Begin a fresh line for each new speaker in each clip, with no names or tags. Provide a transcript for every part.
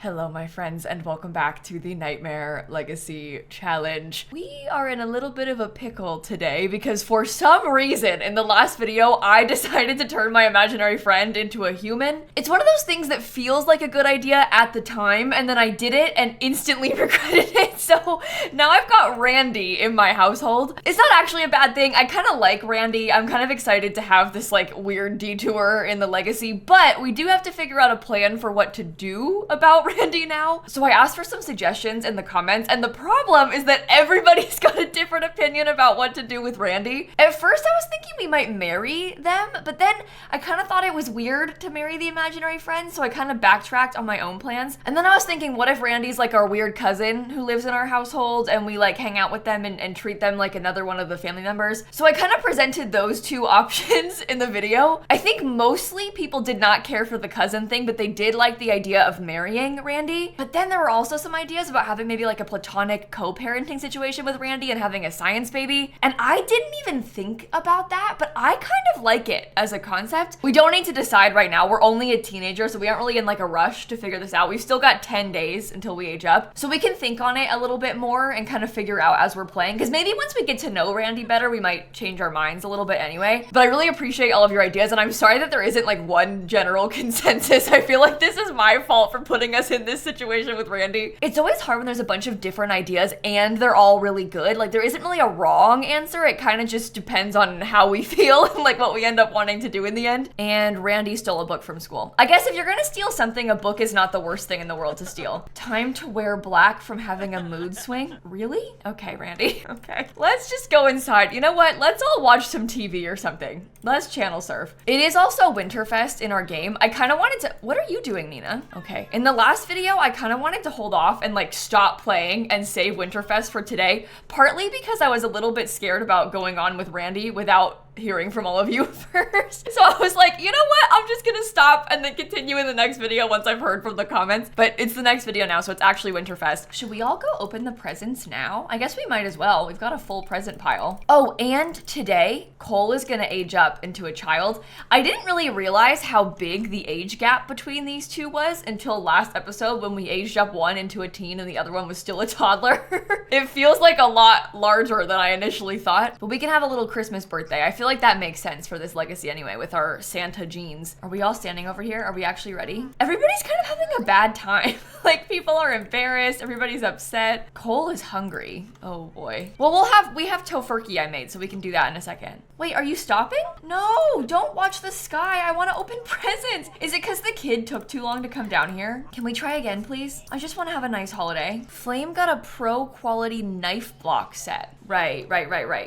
Hello, my friends, and welcome back to the Nightmare Legacy Challenge. We are in a little bit of a pickle today because for some reason in the last video, I decided to turn my imaginary friend into a human. It's one of those things that feels like a good idea at the time, and then I did it and instantly regretted it. So now I've got Randy in my household. It's not actually a bad thing. I kind of like Randy. I'm kind of excited to have this like weird detour in the legacy, but we do have to figure out a plan for what to do about Randy now. So I asked for some suggestions in the comments, and the problem is that everybody's got a different opinion about what to do with Randy. At first I was thinking we might marry them, but then I kind of thought it was weird to marry the imaginary friend, so I kind of backtracked on my own plans. And then I was thinking, what if Randy's like our weird cousin who lives in our household and we like hang out with them and treat them like another one of the family members? So I kind of presented those two options in the video. I think mostly people did not care for the cousin thing, but they did like the idea of marrying Randy. But then there were also some ideas about having maybe like a platonic co-parenting situation with Randy and having a science baby. And I didn't even think about that, but I kind of like it as a concept. We don't need to decide right now. We're only a teenager, so we aren't really in like a rush to figure this out. We've still got 10 days until we age up. So we can think on it a little bit more and kind of figure out as we're playing. Because maybe once we get to know Randy better, we might change our minds a little bit anyway. But I really appreciate all of your ideas, and I'm sorry that there isn't like one general consensus. I feel like this is my fault for putting us in this situation with Randy. It's always hard when there's a bunch of different ideas and they're all really good. Like there isn't really a wrong answer. It kind of just depends on how we feel and like what we end up wanting to do in the end. And Randy stole a book from school. I guess if you're gonna steal something, a book is not the worst thing in the world to steal. Time to wear black from having a mood swing? Really? Okay, Randy. Okay. Let's just go inside. You know what? Let's all watch some TV or something. Let's channel surf. It is also Winterfest in our game. I kind of wanted to... What are you doing, Nina? Okay. In the last video, I kind of wanted to hold off and like stop playing and save Winterfest for today, partly because I was a little bit scared about going on with Randy without hearing from all of you first. So I was like, you know what? I'm just gonna stop and then continue in the next video once I've heard from the comments. But it's the next video now, so it's actually Winterfest. Should we all go open the presents now? I guess we might as well. We've got a full present pile. Oh, and today, Cole is gonna age up into a child. I didn't really realize how big the age gap between these two was until last episode when we aged up one into a teen and the other one was still a toddler. It feels like a lot larger than I initially thought, but we can have a little Christmas birthday. I feel like that makes sense for this legacy anyway with our Santa jeans. Are we all standing over here? Are we actually ready? Everybody's kind of having a bad time. Like people are embarrassed, everybody's upset. Cole is hungry. Oh boy. Well, we have tofurkey I made, so we can do that in a second. Wait, are you stopping? No, don't watch the sky. I want to open presents. Is it because the kid took too long to come down here? Can we try again, please? I just want to have a nice holiday. Flame got a pro quality knife block set. Right.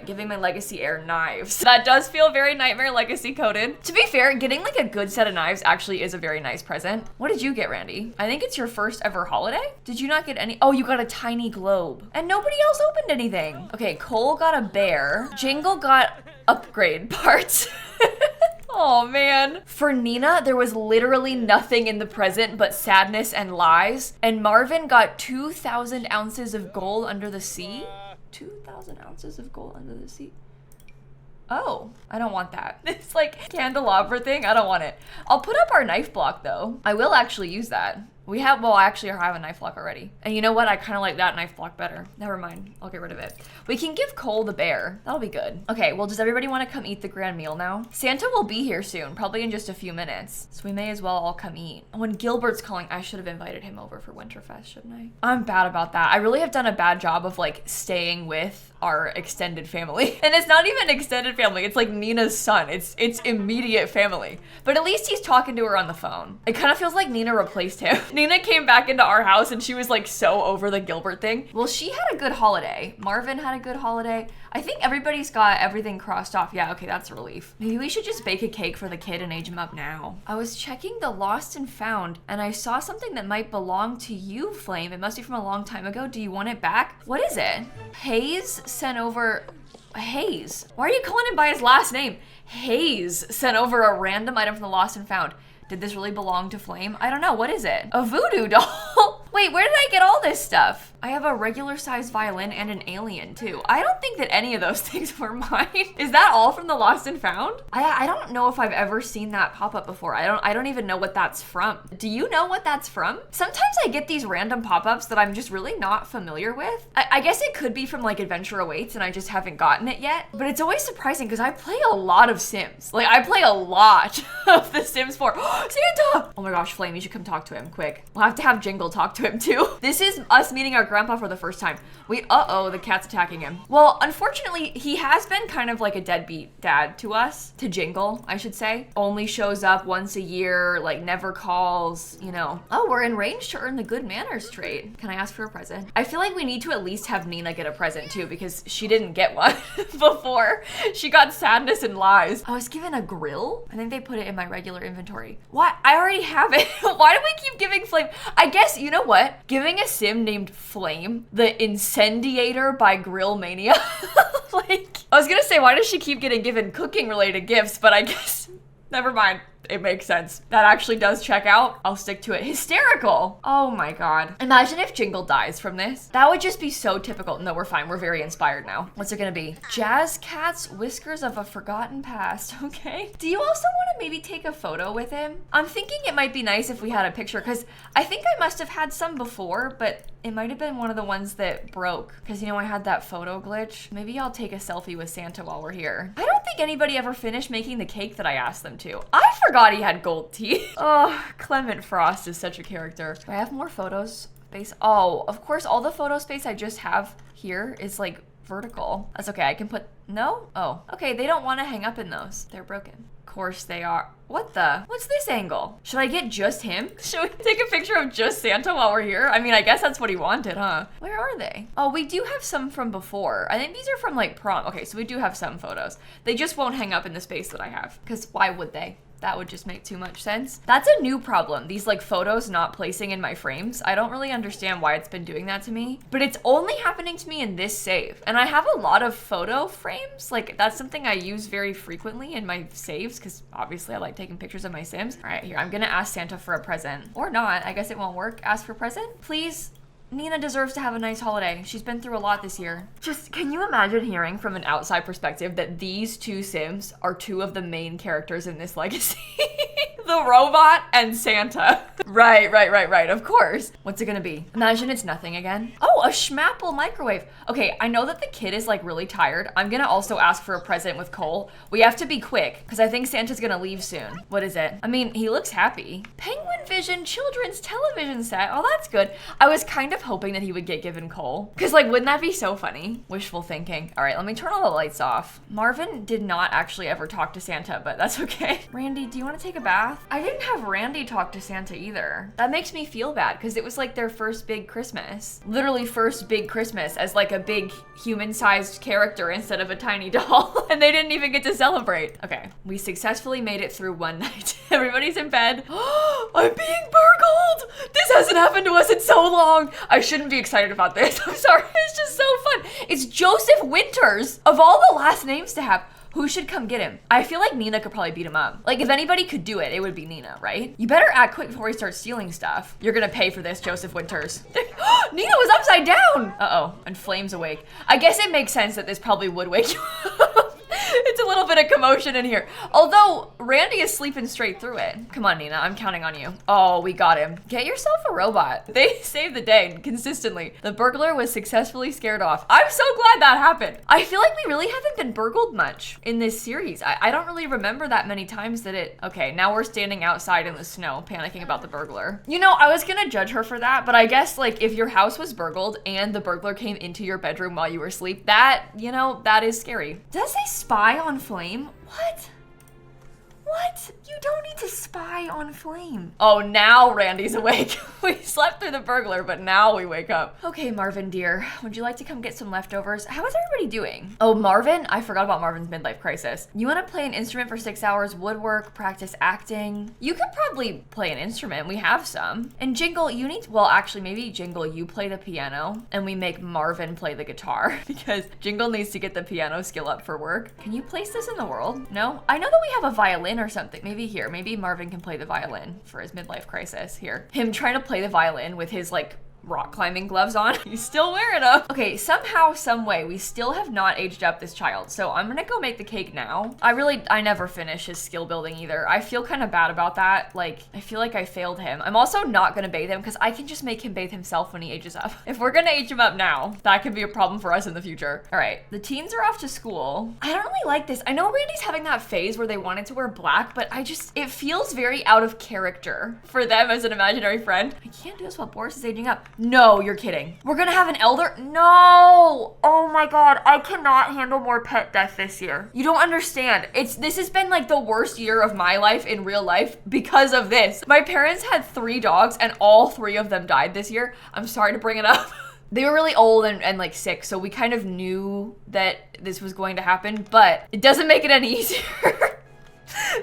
Giving my legacy heir knives. That does feel very Nightmare Legacy coded. To be fair, getting like a good set of knives actually is a very nice present. What did you get, Randy? I think it's your first ever holiday? Did you not get any? Oh, you got a tiny globe. And nobody else opened anything. Okay, Cole got a bear. Jingle got upgrade parts. Oh man. For Nina, there was literally nothing in the present but sadness and lies. And Marvin got 2,000 ounces of gold under the sea. 2,000 ounces of gold under the sea. Oh, I don't want that. It's like candelabra thing. I don't want it. I'll put up our knife block though. I will actually use that. I actually have a knife block already. And you know what? I kind of like that knife block better. Never mind. I'll get rid of it. We can give Cole the bear. That'll be good. Okay, well, does everybody want to come eat the grand meal now? Santa will be here soon, probably in just a few minutes. So we may as well all come eat. When Gilbert's calling, I should have invited him over for Winterfest, shouldn't I? I'm bad about that. I really have done a bad job of like staying with our extended family. And it's not even extended family. It's like Nina's son. It's immediate family. But at least he's talking to her on the phone. It kind of feels like Nina replaced him. Nina came back into our house and she was like so over the Gilbert thing. Well, she had a good holiday. Marvin had a good holiday. I think everybody's got everything crossed off. Yeah, okay, that's a relief. Maybe we should just bake a cake for the kid and age him up now. I was checking the lost and found and I saw something that might belong to you, Flame. It must be from a long time ago. Do you want it back? What is it? Hayes sent over... Hayes? Why are you calling him by his last name? Hayes sent over a random item from the lost and found. Did this really belong to Flame? I don't know. What is it? A voodoo doll? Wait, where did I get all this stuff? I have a regular sized violin and an alien too. I don't think that any of those things were mine. Is that all from the Lost and Found? I don't know if I've ever seen that pop up before. I don't even know what that's from. Do you know what that's from? Sometimes I get these random pop-ups that I'm just really not familiar with. I guess it could be from like Adventure Awaits and I just haven't gotten it yet. But it's always surprising because I play a lot of Sims. Like I play a lot of The Sims 4. Santa! Oh my gosh, Flame, you should come talk to him quick. We'll have to have Jingle talk to him too. This is us meeting our grandpa for the first time. Uh-oh, the cat's attacking him. Well, unfortunately, he has been kind of like a deadbeat dad to us, to Jingle, I should say. Only shows up once a year, like never calls, you know. Oh, we're in range to earn the good manners trait. Can I ask for a present? I feel like we need to at least have Nina get a present too because she didn't get one before. She got sadness and lies. I was given a grill. I think they put it in my regular inventory. What? I already have it. Why do we keep giving Flame? I guess, you know what? Giving a sim named Flame, the Incendiator by Grill Mania. Like, I was gonna say, why does she keep getting given cooking related gifts? But I guess, never mind. It makes sense. That actually does check out. I'll stick to it. Hysterical. Oh my God. Imagine if Jingle dies from this. That would just be so typical. No, we're fine. We're very inspired now. What's it gonna be? Jazz Cat's Whiskers of a Forgotten Past. Okay. Do you also want to maybe take a photo with him? I'm thinking it might be nice if we had a picture because I think I must have had some before, but it might have been one of the ones that broke because, you know, I had that photo glitch. Maybe I'll take a selfie with Santa while we're here. I don't think anybody ever finished making the cake that I asked them to. I forgot he had gold teeth. Oh, Clement Frost is such a character. Do I have more photos? Space. Oh, of course, all the photo space I just have here is like vertical. That's okay. I can put, no? Oh, okay. They don't want to hang up in those. They're broken. Of course they are. What the? What's this angle? Should I get just him? Should we take a picture of just Santa while we're here? I mean, I guess that's what he wanted, huh? Where are they? Oh, we do have some from before. I think these are from like prom. Okay, so we do have some photos. They just won't hang up in the space that I have. Because why would they? That would just make too much sense. That's a new problem. These like photos not placing in my frames. I don't really understand why it's been doing that to me, but it's only happening to me in this save. And I have a lot of photo frames. Like that's something I use very frequently in my saves because obviously I like taking pictures of my Sims. All right, here, I'm gonna ask Santa for a present. Or not, I guess it won't work. Ask for a present, please. Nina deserves to have a nice holiday. She's been through a lot this year. Just, can you imagine hearing from an outside perspective that these two Sims are two of the main characters in this legacy? The robot and Santa. Right, of course. What's it gonna be? Imagine it's nothing again. Oh, a Schmapple microwave. Okay, I know that the kid is like really tired. I'm gonna also ask for a present with Cole. We have to be quick because I think Santa's gonna leave soon. What is it? I mean, he looks happy. Penguin Vision children's television set. Oh, that's good. I was kind of hoping that he would get given Cole because like, wouldn't that be so funny? Wishful thinking. All right, let me turn all the lights off. Marvin did not actually ever talk to Santa, but that's okay. Randy, do you want to take a bath? I didn't have Randy talk to Santa either. That makes me feel bad because it was like their first big Christmas. Literally first big Christmas as like a big human-sized character instead of a tiny doll. And they didn't even get to celebrate. Okay, we successfully made it through one night. Everybody's in bed. I'm being burgled! This hasn't happened to us in so long. I shouldn't be excited about this. I'm sorry, it's just so fun. It's Joseph Winters. Of all the last names to have, who should come get him? I feel like Nina could probably beat him up. Like if anybody could do it, it would be Nina, right? You better act quick before he starts stealing stuff. You're gonna pay for this, Joseph Winters. Nina was upside down. Uh-oh, and Flame's awake. I guess it makes sense that this probably would wake you up. It's a little bit of commotion in here. Although Randy is sleeping straight through it. Come on, Nina, I'm counting on you. Oh, we got him. Get yourself a robot. They saved the day consistently. The burglar was successfully scared off. I'm so glad that happened. I feel like we really haven't been burgled much in this series. I don't really remember that many times that it... Okay, now we're standing outside in the snow panicking about the burglar. You know, I was gonna judge her for that, but I guess like if your house was burgled and the burglar came into your bedroom while you were asleep, that, you know, that is scary. Does they spy on Flame? What? What? You don't need to spy on Flame. Oh, now Randy's awake. We slept through the burglar, but now we wake up. Okay, Marvin, dear, would you like to come get some leftovers? How is everybody doing? Oh, Marvin? I forgot about Marvin's midlife crisis. You want to play an instrument for 6 hours, woodwork, practice acting? You could probably play an instrument. We have some. And Jingle, you need, well, actually, maybe Jingle, you play the piano and we make Marvin play the guitar because Jingle needs to get the piano skill up for work. Can you place this in the world? No? I know that we have a violin or something. Maybe here, maybe Marvin can play the violin for his midlife crisis here. Him trying to play the violin with his like rock climbing gloves on. He's still wearing them. Okay, somehow, some way, we still have not aged up this child. So I'm gonna go make the cake now. I never finish his skill building either. I feel kind of bad about that. Like, I feel like I failed him. I'm also not gonna bathe him because I can just make him bathe himself when he ages up. If we're gonna age him up now, that could be a problem for us in the future. All right, the teens are off to school. I don't really like this. I know Randy's having that phase where they wanted to wear black, but it feels very out of character for them as an imaginary friend. I can't do this while Boris is aging up. No, you're kidding. We're gonna have an elder? No! Oh my God, I cannot handle more pet death this year. You don't understand. This has been like the worst year of my life in real life because of this. My parents had 3 dogs and all 3 of them died this year. I'm sorry to bring it up. They were really old and like sick, so we kind of knew that this was going to happen, but it doesn't make it any easier.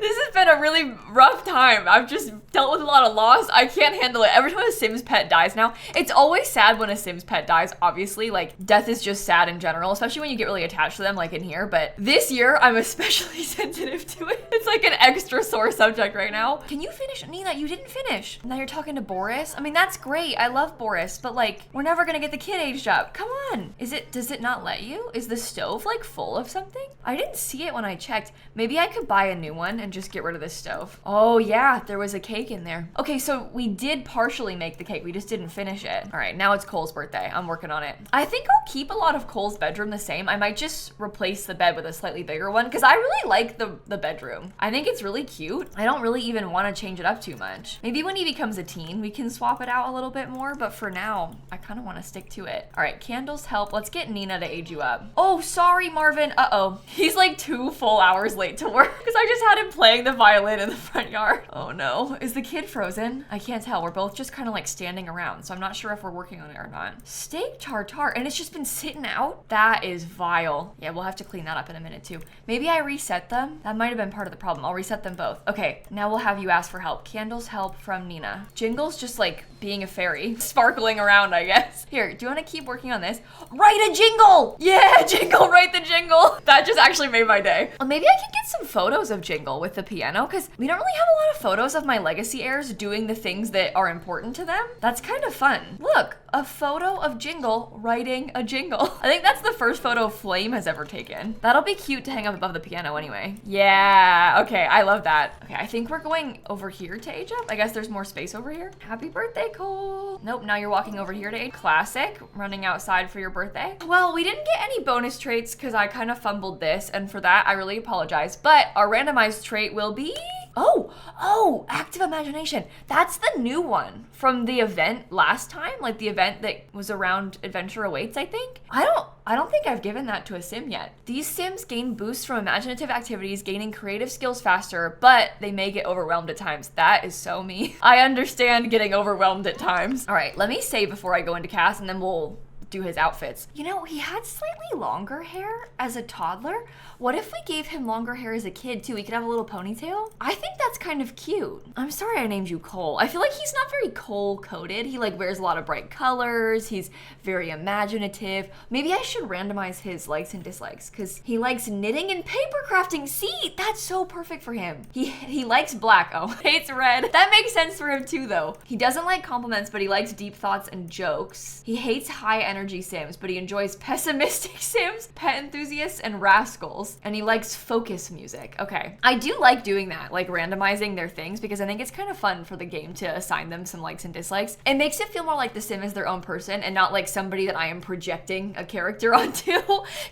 This has been a really rough time. I've just dealt with a lot of loss. I can't handle it. Every time a Sims pet dies now, it's always sad when a Sims pet dies, obviously. Like, death is just sad in general, especially when you get really attached to them, like in here. But this year, I'm especially sensitive to it. It's like an extra sore subject right now. Can you finish? Nina, you didn't finish. Now you're talking to Boris? I mean, that's great. I love Boris, but like, we're never gonna get the kid aged up. Come on. Does it not let you? Is the stove like full of something? I didn't see it when I checked. Maybe I could buy a new one and just get rid of this stove. Oh yeah, there was a cake in there. Okay, so we did partially make the cake. We just didn't finish it. All right, now it's Cole's birthday. I'm working on it. I think I'll keep a lot of Cole's bedroom the same. I might just replace the bed with a slightly bigger one because I really like the bedroom. I think it's really cute. I don't really even want to change it up too much. Maybe when he becomes a teen, we can swap it out a little bit more, but for now, I kind of want to stick to it. All right, candles help. Let's get Nina to age you up. Oh, sorry, Marvin. Uh-oh. He's like 2 full hours late to work because I just had him playing the violin in the front yard. Oh no. Is the kid frozen? I can't tell. We're both just kind of like standing around, so I'm not sure if we're working on it or not. Steak tartare, and it's just been sitting out? That is vile. Yeah, we'll have to clean that up in a minute too. Maybe I reset them? That might have been part of the problem. I'll reset them both. Okay, now we'll have you ask for help. Candles help from Nina. Jingle's just like being a fairy, sparkling around, I guess. Here, do you want to keep working on this? Write a jingle! Yeah, Jingle, write the jingle. That just actually made my day. Well, maybe I can get some photos of Jingle with the piano because we don't really have a lot of photos of my legacy heirs doing the things that are important to them. That's kind of fun. Look, a photo of Jingle writing a jingle. I think that's the first photo Flame has ever taken. That'll be cute to hang up above the piano anyway. Yeah, okay, I love that. Okay, I think we're going over here to age up. I guess there's more space over here. Happy birthday, Cole. Nope, now you're walking over here to age. Classic, running outside for your birthday. Well, we didn't get any bonus traits because I kind of fumbled this, and for that, I really apologize. But our randomized trait will be... Oh, active imagination. That's the new one from the event last time, like the event that was around Adventure Awaits, I think. I don't think I've given that to a sim yet. These sims gain boosts from imaginative activities, gaining creative skills faster, but they may get overwhelmed at times. That is so me. I understand getting overwhelmed at times. All right, let me save before I go into cast and then we'll do his outfits. You know, he had slightly longer hair as a toddler. What if we gave him longer hair as a kid too? He could have a little ponytail. I think that's kind of cute. I'm sorry I named you Cole. I feel like he's not very Cole-coded. He like wears a lot of bright colors. He's very imaginative. Maybe I should randomize his likes and dislikes because he likes knitting and paper crafting. See, that's so perfect for him. He likes black. Oh, hates red. That makes sense for him too though. He doesn't like compliments, but he likes deep thoughts and jokes. He hates high energy sims, but he enjoys pessimistic sims, pet enthusiasts, and rascals. And he likes focus music. Okay. I do like doing that, like randomizing their things, because I think it's kind of fun for the game to assign them some likes and dislikes. It makes it feel more like the sim is their own person and not like somebody that I am projecting a character onto.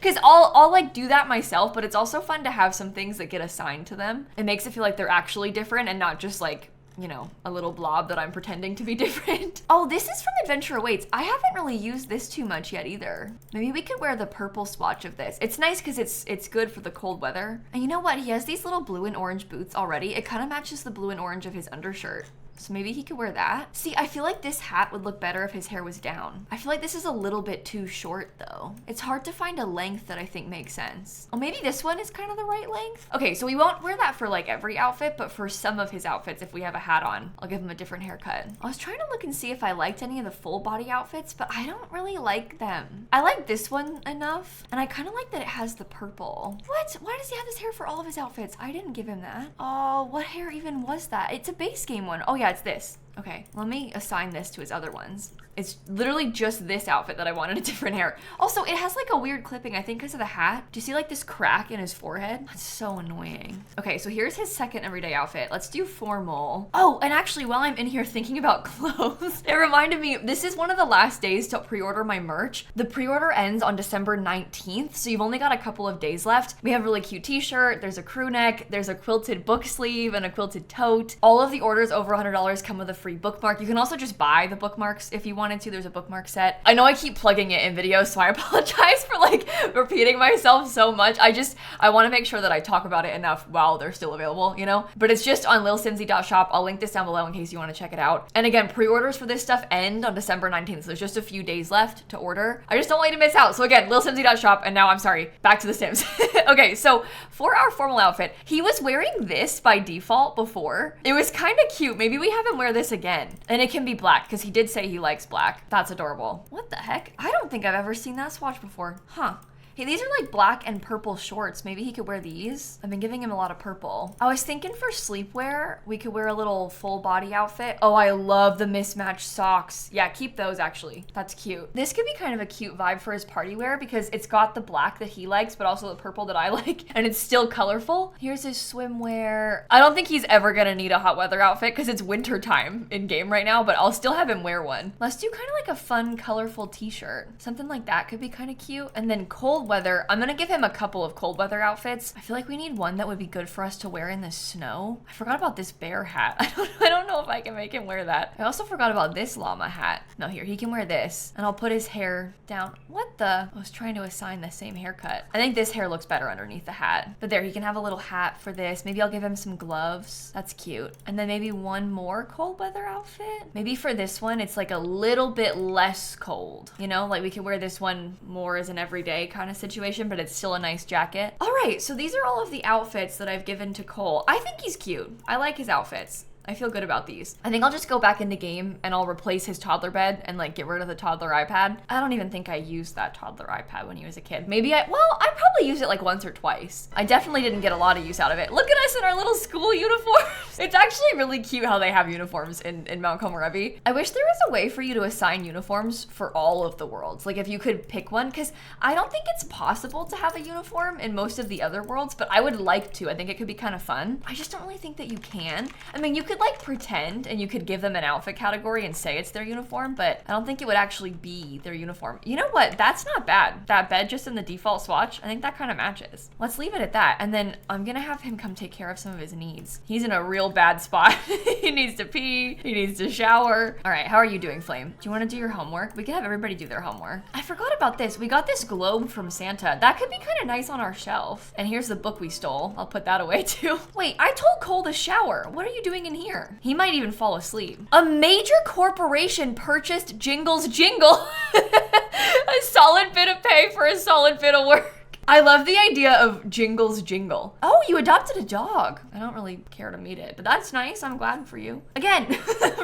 Because I'll like do that myself, but it's also fun to have some things that get assigned to them. It makes it feel like they're actually different and not just like, you know, a little blob that I'm pretending to be different. Oh, this is from Adventure Awaits. I haven't really used this too much yet either. Maybe we could wear the purple swatch of this. It's nice because it's good for the cold weather. And you know what? He has these little blue and orange boots already. It kind of matches the blue and orange of his undershirt. So maybe he could wear that. See, I feel like this hat would look better if his hair was down. I feel like this is a little bit too short though. It's hard to find a length that I think makes sense. Oh, maybe this one is kind of the right length. Okay, so we won't wear that for like every outfit, but for some of his outfits, if we have a hat on, I'll give him a different haircut. I was trying to look and see if I liked any of the full body outfits, but I don't really like them. I like this one enough, and I kind of like that it has the purple. What? Why does he have this hair for all of his outfits? I didn't give him that. Oh, what hair even was that? It's a base game one. Oh yeah, it's this. Okay, let me assign this to his other ones. It's literally just this outfit that I wanted a different hair. Also, it has like a weird clipping, I think because of the hat. Do you see like this crack in his forehead? That's so annoying. Okay, so here's his second everyday outfit. Let's do formal. Oh, and actually while I'm in here thinking about clothes, it reminded me, this is one of the last days to pre-order my merch. The pre-order ends on December 19th, so you've only got a couple of days left. We have a really cute t-shirt, there's a crew neck, there's a quilted book sleeve and a quilted tote. All of the orders over $100 come with a free bookmark. You can also just buy the bookmarks if you wanted to. There's a bookmark set. I know I keep plugging it in videos, so I apologize for like repeating myself so much. I want to make sure that I talk about it enough while they're still available, you know? But it's just on lilsimsie.shop. I'll link this down below in case you want to check it out. And again, pre-orders for this stuff end on December 19th, so there's just a few days left to order. I just don't want you to miss out. So again, lilsimsie.shop, and now I'm sorry, back to the Sims. Okay, so for our formal outfit, he was wearing this by default before. It was kind of cute. Maybe we have him wear this again. And it can be black, because he did say he likes black. That's adorable. What the heck? I don't think I've ever seen that swatch before. Huh. Hey, these are like black and purple shorts. Maybe he could wear these. I've been giving him a lot of purple. I was thinking for sleepwear, we could wear a little full body outfit. Oh, I love the mismatched socks. Yeah, keep those actually. That's cute. This could be kind of a cute vibe for his party wear because it's got the black that he likes, but also the purple that I like, and it's still colorful. Here's his swimwear. I don't think he's ever gonna need a hot weather outfit because it's winter time in game right now, but I'll still have him wear one. Let's do kind of like a fun, colorful t-shirt. Something like that could be kind of cute. And then cold weather, I'm gonna give him a couple of cold weather outfits. I feel like we need one that would be good for us to wear in the snow. I forgot about this bear hat. I don't know if I can make him wear that. I also forgot about this llama hat. No, here, he can wear this, and I'll put his hair down. What the? I was trying to assign the same haircut. I think this hair looks better underneath the hat. But there, he can have a little hat for this. Maybe I'll give him some gloves. That's cute. And then maybe one more cold weather outfit. Maybe for this one, it's like a little bit less cold. You know, like we could wear this one more as an everyday kind of situation, but it's still a nice jacket. All right, so these are all of the outfits that I've given to Cole. I think he's cute. I like his outfits. I feel good about these. I think I'll just go back into game and I'll replace his toddler bed and like get rid of the toddler iPad. I don't even think I used that toddler iPad when he was a kid. Maybe I probably used it like once or twice. I definitely didn't get a lot of use out of it. Look at us in our little school uniforms. It's actually really cute how they have uniforms in Mount Komorebi. I wish there was a way for you to assign uniforms for all of the worlds. Like if you could pick one, because I don't think it's possible to have a uniform in most of the other worlds, but I would like to. I think it could be kind of fun. I just don't really think that you can. I mean, you could like pretend and you could give them an outfit category and say it's their uniform, but I don't think it would actually be their uniform. You know what? That's not bad. That bed just in the default swatch, I think that kind of matches. Let's leave it at that. And then I'm gonna have him come take care of some of his needs. He's in a real bad spot. He needs to pee, he needs to shower. All right, how are you doing, Flame? Do you wanna do your homework? We can have everybody do their homework. I forgot about this. We got this globe from Santa. That could be kind of nice on our shelf. And here's the book we stole. I'll put that away too. Wait, I told Cole to shower. What are you doing in here? He might even fall asleep. A major corporation purchased Jingle's Jingle. A solid bit of pay for a solid bit of work. I love the idea of Jingle's Jingle. Oh, you adopted a dog. I don't really care to meet it, but that's nice. I'm glad for you. Again,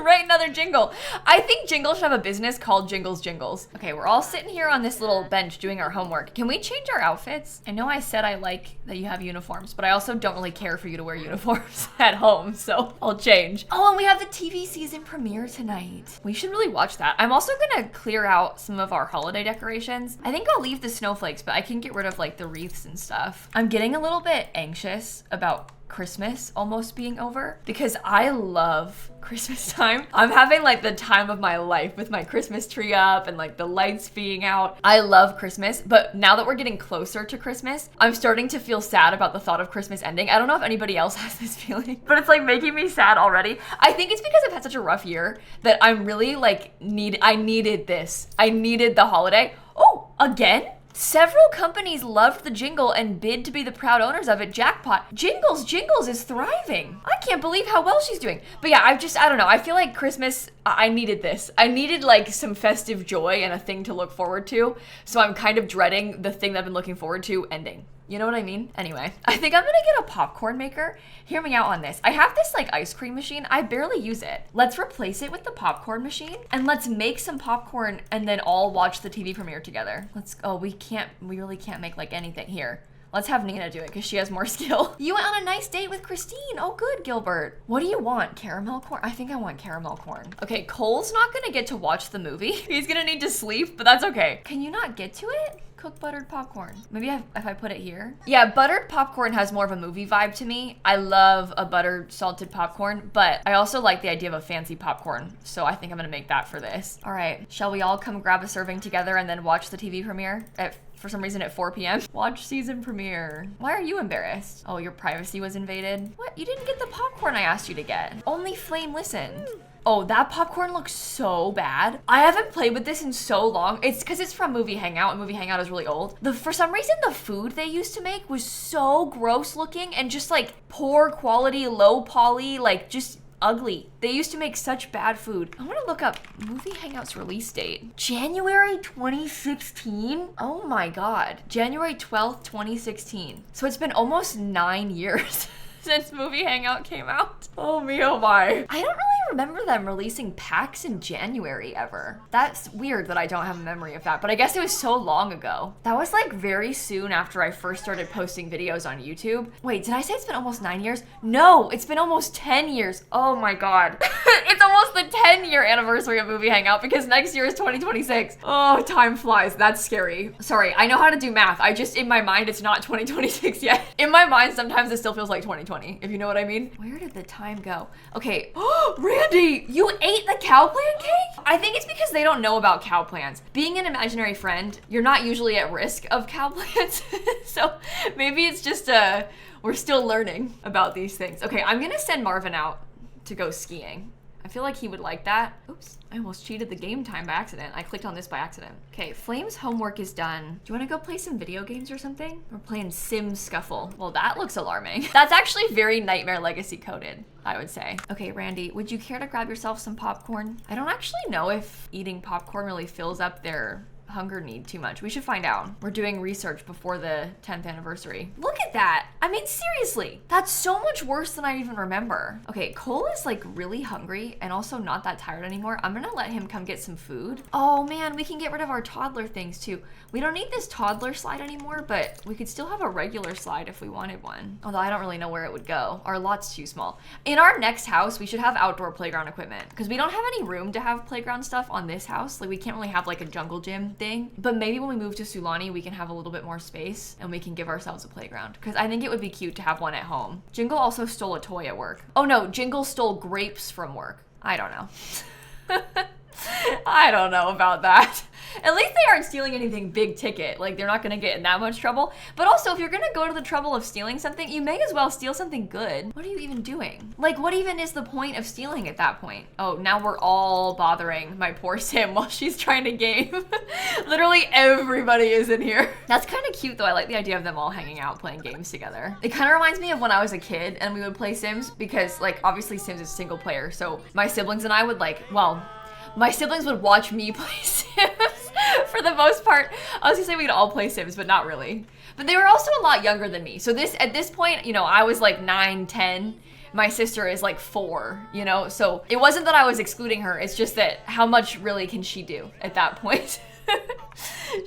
write another jingle. I think Jingle should have a business called Jingle's Jingles. Okay, we're all sitting here on this little bench doing our homework. Can we change our outfits? I know I said I like that you have uniforms, but I also don't really care for you to wear uniforms at home, so I'll change. Oh, and we have the TV season premiere tonight. We should really watch that. I'm also gonna clear out some of our holiday decorations. I think I'll leave the snowflakes, but I can get rid of like the wreaths and stuff. I'm getting a little bit anxious about Christmas almost being over because I love Christmas time. I'm having like the time of my life with my Christmas tree up and like the lights being out. I love Christmas, but now that we're getting closer to Christmas, I'm starting to feel sad about the thought of Christmas ending. I don't know if anybody else has this feeling, but it's like making me sad already. I think it's because I've had such a rough year that I'm really like I needed this. I needed the holiday. Oh, again? Several companies loved the jingle and bid to be the proud owners of it. Jackpot. Jingles is thriving. I can't believe how well she's doing. But yeah, I don't know. I feel like Christmas, I needed this. I needed like some festive joy and a thing to look forward to. So I'm kind of dreading the thing that I've been looking forward to ending. You know what I mean? Anyway, I think I'm gonna get a popcorn maker. Hear me out on this. I have this like ice cream machine. I barely use it. Let's replace it with the popcorn machine and let's make some popcorn and then all watch the TV premiere together. We really can't make like anything here. Let's have Nina do it because she has more skill. You went on a nice date with Christine. Oh, good, Gilbert. What do you want? Caramel corn? I think I want caramel corn. Okay, Cole's not gonna get to watch the movie. He's gonna need to sleep, but that's okay. Can you not get to it? Cook buttered popcorn. Maybe if I put it here. Yeah, buttered popcorn has more of a movie vibe to me. I love a buttered salted popcorn, but I also like the idea of a fancy popcorn. So I think I'm gonna make that for this. All right, shall we all come grab a serving together and then watch the TV premiere for some reason at 4 p.m. Watch season premiere. Why are you embarrassed? Oh, your privacy was invaded? What? You didn't get the popcorn I asked you to get. Only Flame listened. Oh, that popcorn looks so bad. I haven't played with this in so long. It's because it's from Movie Hangout, and Movie Hangout is really old. For some reason, the food they used to make was so gross looking and just like poor quality, low poly, like just ugly. They used to make such bad food. I want to look up Movie Hangout's release date. January 2016? Oh my God. January 12th, 2016. So it's been almost 9 years since Movie Hangout came out. Oh me, oh my. I don't really remember them releasing packs in January ever. That's weird that I don't have a memory of that, but I guess it was so long ago. That was like very soon after I first started posting videos on YouTube. Wait, did I say it's been almost 9 years? No, it's been almost 10 years. Oh my God. It's almost the 10-year anniversary of Movie Hangout because next year is 2026. Oh, time flies. That's scary. Sorry, I know how to do math. I just, in my mind, it's not 2026 yet. In my mind, sometimes it still feels like 2020, if you know what I mean. Where did the time go? Okay. Oh, Randy, you ate the cow plant cake? I think it's because they don't know about cow plants. Being an imaginary friend, you're not usually at risk of cow plants. So maybe it's just we're still learning about these things. Okay, I'm gonna send Marvin out to go skiing. I feel like he would like that. Oops, I almost cheated the game time by accident. I clicked on this by accident. Okay, Flame's homework is done. Do you wanna go play some video games or something? We're playing Sim Scuffle. Well, that looks alarming. That's actually very Nightmare Legacy coded, I would say. Okay, Randy, would you care to grab yourself some popcorn? I don't actually know if eating popcorn really fills up their hunger need too much. We should find out. We're doing research before the 10th anniversary. Look at that. I mean, seriously, that's so much worse than I even remember. Okay, Cole is like really hungry and also not that tired anymore. I'm gonna let him come get some food. Oh man, we can get rid of our toddler things too. We don't need this toddler slide anymore, but we could still have a regular slide if we wanted one. Although I don't really know where it would go. Our lot's too small. In our next house, we should have outdoor playground equipment because we don't have any room to have playground stuff on this house. Like we can't really have like a jungle gym thing, but maybe when we move to Sulani, we can have a little bit more space and we can give ourselves a playground because I think it would be cute to have one at home. Jingle also stole a toy at work. Oh no, Jingle stole grapes from work. I don't know. I don't know about that. At least they aren't stealing anything big ticket. Like they're not gonna get in that much trouble. But also if you're gonna go to the trouble of stealing something, you may as well steal something good. What are you even doing? Like what even is the point of stealing at that point? Oh, now we're all bothering my poor Sim while she's trying to game. Literally everybody is in here. That's kind of cute though. I like the idea of them all hanging out playing games together. It kind of reminds me of when I was a kid and we would play Sims because like obviously Sims is single player. So my siblings and I would my siblings would watch me play Sims for the most part. I was gonna say we'd all play Sims, but not really. But they were also a lot younger than me. So at this point, you know, I was like 9, 10. My sister is like 4, you know? So it wasn't that I was excluding her. It's just that how much really can she do at that point?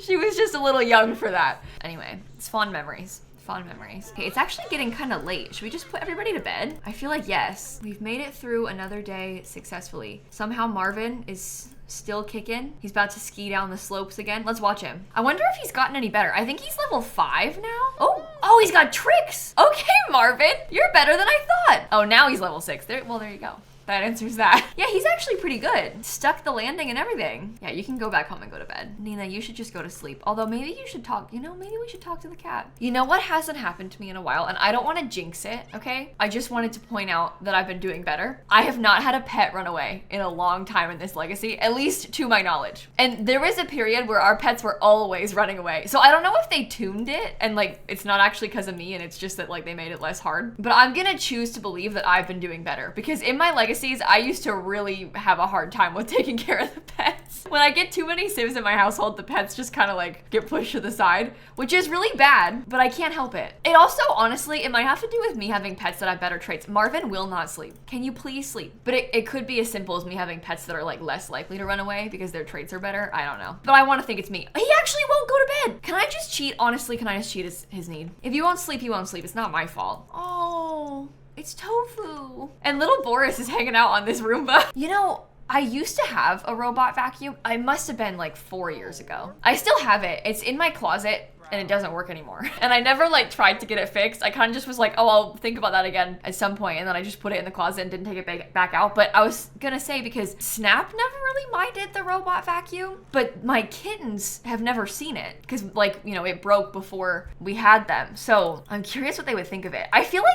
She was just a little young for that. Anyway, it's fond memories. Fond memories. Okay, it's actually getting kind of late. Should we just put everybody to bed? I feel like yes. We've made it through another day successfully. Somehow Marvin is still kicking. He's about to ski down the slopes again. Let's watch him. I wonder if he's gotten any better. I think he's level 5 now. Oh, he's got tricks. Okay, Marvin, you're better than I thought. Oh, now he's level 6. There you go. That answers that. Yeah, he's actually pretty good. Stuck the landing and everything. Yeah, you can go back home and go to bed. Nina, you should just go to sleep. Although maybe you should talk, maybe we should talk to the cat. You know what hasn't happened to me in a while, and I don't want to jinx it, okay? I just wanted to point out that I've been doing better. I have not had a pet run away in a long time in this legacy, at least to my knowledge. And there was a period where our pets were always running away. So I don't know if they tuned it and like, it's not actually because of me and it's just that like they made it less hard. But I'm gonna choose to believe that I've been doing better because in my legacy, legacies, I used to really have a hard time with taking care of the pets. When I get too many Sims in my household, the pets just kind of like get pushed to the side, which is really bad, but I can't help it. It also, honestly, it might have to do with me having pets that have better traits. Marvin will not sleep. Can you please sleep? But it could be as simple as me having pets that are like less likely to run away because their traits are better. I don't know. But I want to think it's me. He actually won't go to bed. Can I just cheat? Honestly, can I just cheat his need? If you won't sleep, you won't sleep. It's not my fault. Oh, it's Tofu. And little Boris is hanging out on this Roomba. You know, I used to have a robot vacuum. I must have been like 4 years ago. I still have it. It's in my closet and it doesn't work anymore. And I never like tried to get it fixed. I kind of just was like, oh, I'll think about that again at some point. And then I just put it in the closet and didn't take it back out. But I was gonna say, because Snap never really minded the robot vacuum, but my kittens have never seen it because, like, you know, it broke before we had them. So I'm curious what they would think of it. I feel like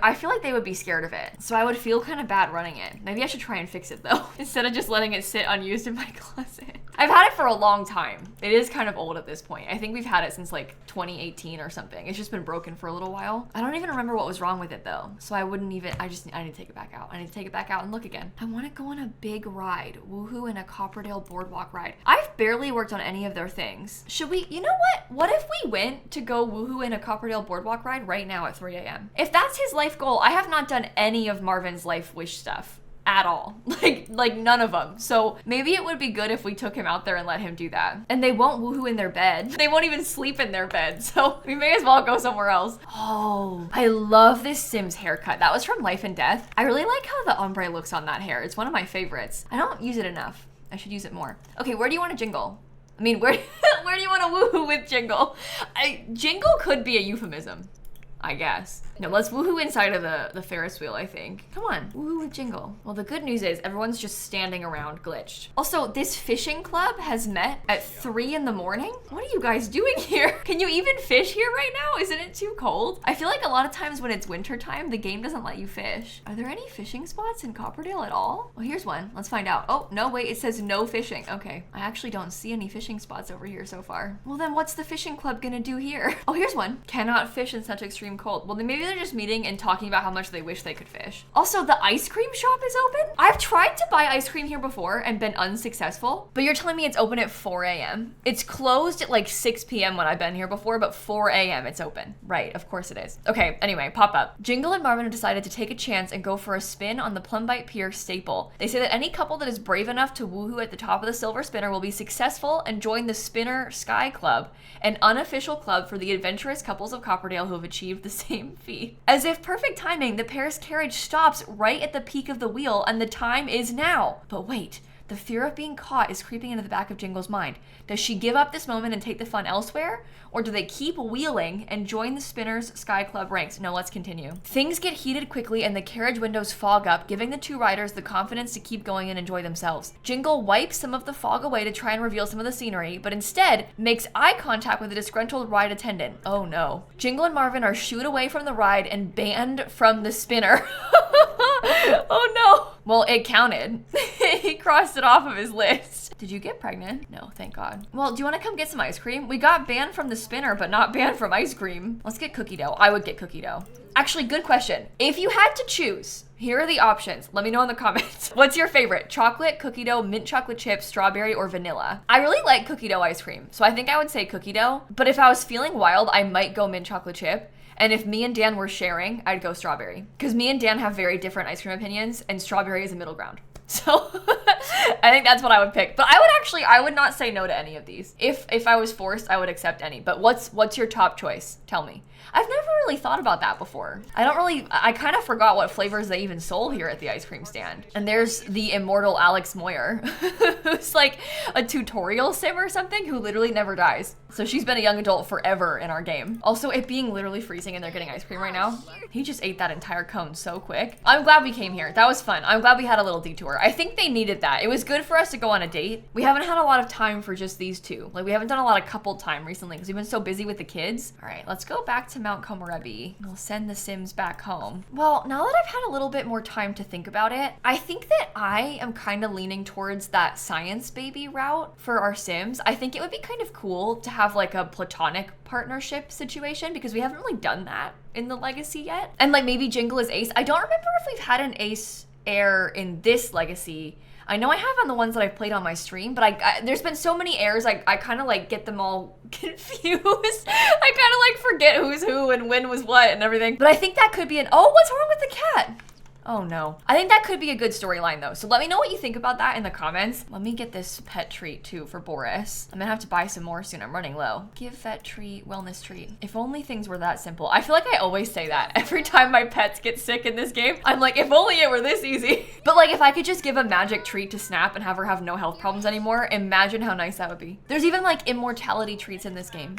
I feel like they would be scared of it. So I would feel kind of bad running it. Maybe I should try and fix it though, instead of just letting it sit unused in my closet. I've had it for a long time. It is kind of old at this point. I think we've had it since like 2018 or something. It's just been broken for a little while. I don't even remember what was wrong with it though. So I need to take it back out. I need to take it back out and look again. I want to go on a big ride. Woohoo, in a Copperdale boardwalk ride. I've barely worked on any of their things. Should we, you know what? What if we went to go woohoo in a Copperdale boardwalk ride right now at 3 a.m.? If that's his life goal, I have not done any of Marvin's life wish stuff at all. Like none of them. So maybe it would be good if we took him out there and let him do that. And they won't woohoo in their bed. They won't even sleep in their bed. So we may as well go somewhere else. Oh, I love this Sims haircut. That was from Life and Death. I really like how the ombre looks on that hair. It's one of my favorites. I don't use it enough. I should use it more. Okay, where do you want to jingle? I mean, where do you want to woohoo with jingle? Jingle could be a euphemism, I guess. No, let's woohoo inside of the Ferris wheel, I think. Come on, woohoo with jingle. Well, the good news is everyone's just standing around glitched. Also, this fishing club has met at 3 in the morning. What are you guys doing here? Can you even fish here right now? Isn't it too cold? I feel like a lot of times when it's winter time, the game doesn't let you fish. Are there any fishing spots in Copperdale at all? Well, here's one. Let's find out. Oh, no, wait, it says no fishing. Okay, I actually don't see any fishing spots over here so far. Well, then what's the fishing club gonna do here? Oh, here's one. Cannot fish in such extreme cold. Well, then maybe they're just meeting and talking about how much they wish they could fish. Also, the ice cream shop is open. I've tried to buy ice cream here before and been unsuccessful, but you're telling me it's open at 4 a.m. It's closed at like 6 p.m. when I've been here before, but 4 a.m. it's open. Right, of course it is. Okay, anyway, pop up. Jingle and Marvin have decided to take a chance and go for a spin on the Plumbite Pier staple. They say that any couple that is brave enough to woohoo at the top of the silver spinner will be successful and join the Spinner Sky Club, an unofficial club for the adventurous couples of Copperdale who have achieved the same feat. As if perfect timing, the pair's carriage stops right at the peak of the wheel and the time is now. But wait, the fear of being caught is creeping into the back of Jingle's mind. Does she give up this moment and take the fun elsewhere? Or do they keep wheeling and join the Spinners Sky Club ranks? No, let's continue. Things get heated quickly and the carriage windows fog up, giving the two riders the confidence to keep going and enjoy themselves. Jingle wipes some of the fog away to try and reveal some of the scenery, but instead makes eye contact with a disgruntled ride attendant. Oh no. Jingle and Marvin are shooed away from the ride and banned from the spinner. Oh no. Well, it counted. He crossed it off of his list. Did you get pregnant? No, thank God. Well, do you want to come get some ice cream? We got banned from the spinner, but not banned from ice cream. Let's get cookie dough. I would get cookie dough. Actually, good question. If you had to choose, here are the options. Let me know in the comments. What's your favorite? Chocolate, cookie dough, mint chocolate chips, strawberry, or vanilla? I really like cookie dough ice cream, so I think I would say cookie dough. But if I was feeling wild, I might go mint chocolate chip. And if me and Dan were sharing, I'd go strawberry. Because me and Dan have very different ice cream opinions, and strawberry is a middle ground. So I think that's what I would pick. But I would not say no to any of these. If I was forced, I would accept any. But what's your top choice? Tell me. I've never really thought about that before. I kind of forgot what flavors they even sold here at the ice cream stand. And there's the immortal Alex Moyer, who's like a tutorial sim or something, who literally never dies. So she's been a young adult forever in our game. Also, it being literally freezing and they're getting ice cream right now. He just ate that entire cone so quick. I'm glad we came here. That was fun. I'm glad we had a little detour. I think they needed that. It was good for us to go on a date. We haven't had a lot of time for just these two. Like, we haven't done a lot of couple time recently because we've been so busy with the kids. All right, let's go back to Mount Komorebi. We'll send the Sims back home. Well, now that I've had a little bit more time to think about it, I think that I am kind of leaning towards that science baby route for our Sims. I think it would be kind of cool to have like a platonic partnership situation because we haven't really done that in the legacy yet. And like maybe Jingle is Ace. I don't remember if we've had an Ace heir in this legacy. I know I have on the ones that I've played on my stream, but I there's been so many heirs, I kind of like get them all confused. I kind of like forget who's who and when was what and everything. But I think that could be an, oh, what's wrong with the cat? Oh no. I think that could be a good storyline though. So let me know what you think about that in the comments. Let me get this pet treat too for Boris. I'm gonna have to buy some more soon. I'm running low. Give vet treat, wellness treat. If only things were that simple. I feel like I always say that every time my pets get sick in this game. I'm like, if only it were this easy. But like, if I could just give a magic treat to Snap and have her have no health problems anymore, imagine how nice that would be. There's even like immortality treats in this game.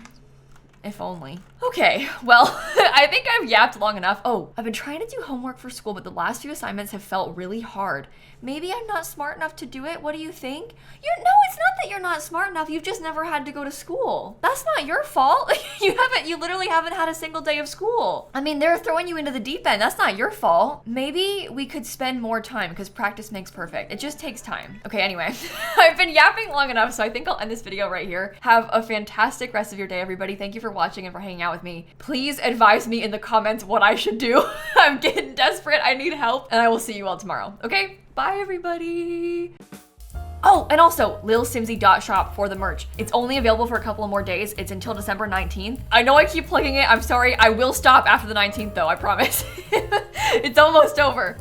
If only. Okay, well, I think I've yapped long enough. Oh, I've been trying to do homework for school, but the last few assignments have felt really hard. Maybe I'm not smart enough to do it. What do you think? No, it's not that you're not smart enough. You've just never had to go to school. That's not your fault. You literally haven't had a single day of school. I mean, they're throwing you into the deep end. That's not your fault. Maybe we could spend more time because practice makes perfect. It just takes time. Okay, anyway, I've been yapping long enough, so I think I'll end this video right here. Have a fantastic rest of your day, everybody. Thank you for watching and for hanging out with me. Please advise me in the comments what I should do. I'm getting desperate. I need help, and I will see you all tomorrow. Okay? Bye, everybody. Oh, and also lilsimsie.shop for the merch. It's only available for a couple of more days. It's until December 19th. I know I keep plugging it. I'm sorry. I will stop after the 19th though, I promise. It's almost over.